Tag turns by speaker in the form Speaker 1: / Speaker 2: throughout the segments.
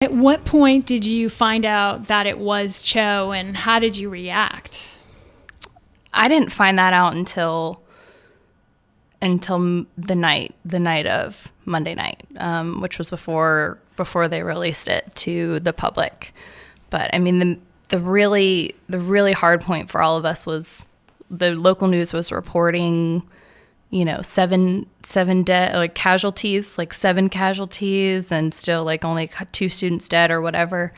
Speaker 1: At what point did you find out that it was Cho, and how did you react?
Speaker 2: I didn't find that out until the night of Monday night, which was before they released it to the public. But I mean, the really hard point for all of us was the local news was reporting, seven dead, like casualties, like 7 casualties, and still like only 2 students dead or whatever.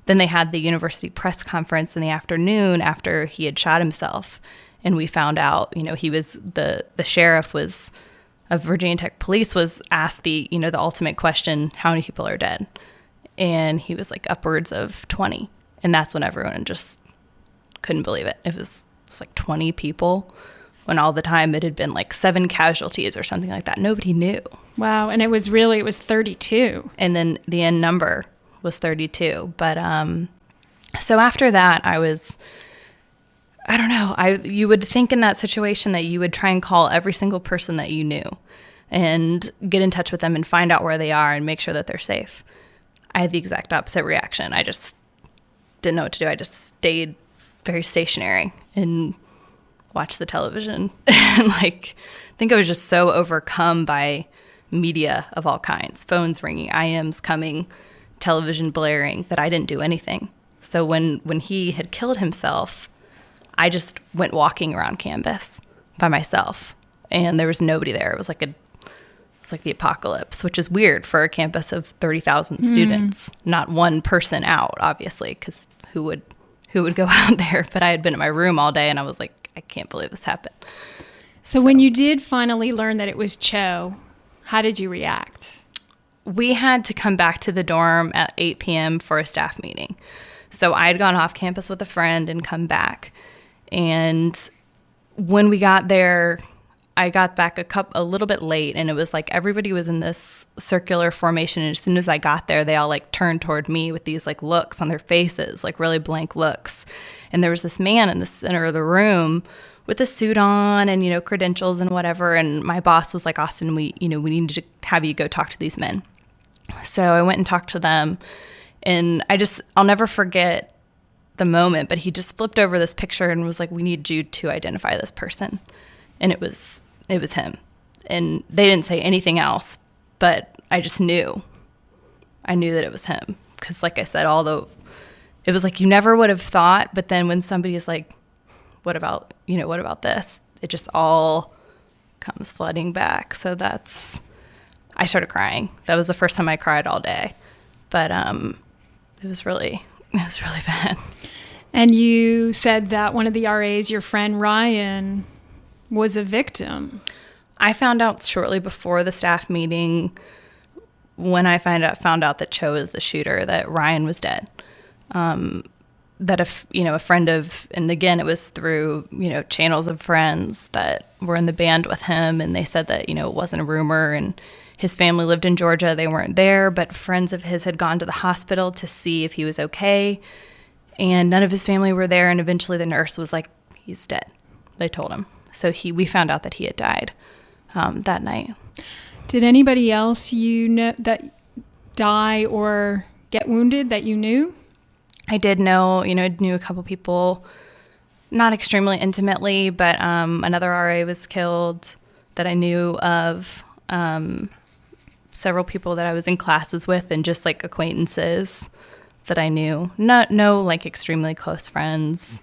Speaker 2: Then they had the university press conference in the afternoon after he had shot himself. And we found out, he was the sheriff of Virginia Tech Police was asked the ultimate question, how many people are dead? And he was like upwards of 20. And that's when everyone just couldn't believe it. It was like 20 people when all the time it had been like 7 casualties or something like that. Nobody knew.
Speaker 1: Wow. And it was 32.
Speaker 2: And then the end number was 32. But so after that, I don't know. You would think in that situation that you would try and call every single person that you knew and get in touch with them and find out where they are and make sure that they're safe. I had the exact opposite reaction. I just didn't know what to do. I just stayed very stationary and watched the television. And I think I was just so overcome by media of all kinds, phones ringing, IMs coming, television blaring, that I didn't do anything. So when he had killed himself, I just went walking around campus by myself, and there was nobody there. It was like the apocalypse, which is weird for a campus of 30,000 students. Not one person out, obviously, because who would go out there? But I had been in my room all day, and I was like, I can't believe this happened.
Speaker 1: So when you did finally learn that it was Cho, how did you react?
Speaker 2: We had to come back to the dorm at 8 p.m. for a staff meeting. So I had gone off campus with a friend and come back. And when we got there, I got back a little bit late, and it was like everybody was in this circular formation. And as soon as I got there, they all like turned toward me with these like looks on their faces, like really blank looks. And there was this man in the center of the room with a suit on and, credentials and whatever. And my boss was like, Austin, we need to have you go talk to these men. So I went and talked to them, and I'll never forget the moment, but he just flipped over this picture and was like, we need you to identify this person. And it was him. And they didn't say anything else, but I just knew. I knew that it was him. Because like I said, it was like you never would have thought, but then when somebody is like, what about this? It just all comes flooding back. So I started crying. That was the first time I cried all day. But it was really bad.
Speaker 1: And you said that one of the RAs, your friend Ryan, was a victim.
Speaker 2: I found out shortly before the staff meeting, when I found out that Cho was the shooter, that Ryan was dead. That a friend of, and again, it was through, channels of friends that were in the band with him, and they said that, it wasn't a rumor, and his family lived in Georgia. They weren't there, but friends of his had gone to the hospital to see if he was okay, and none of his family were there, and eventually the nurse was like, he's dead. They told him. So we found out that he had died that night.
Speaker 1: Did anybody else you know that die or get wounded that you knew?
Speaker 2: I did know, I knew a couple people, not extremely intimately, but another RA was killed that I knew of. Several people that I was in classes with, and just like acquaintances that I knew. No like extremely close friends.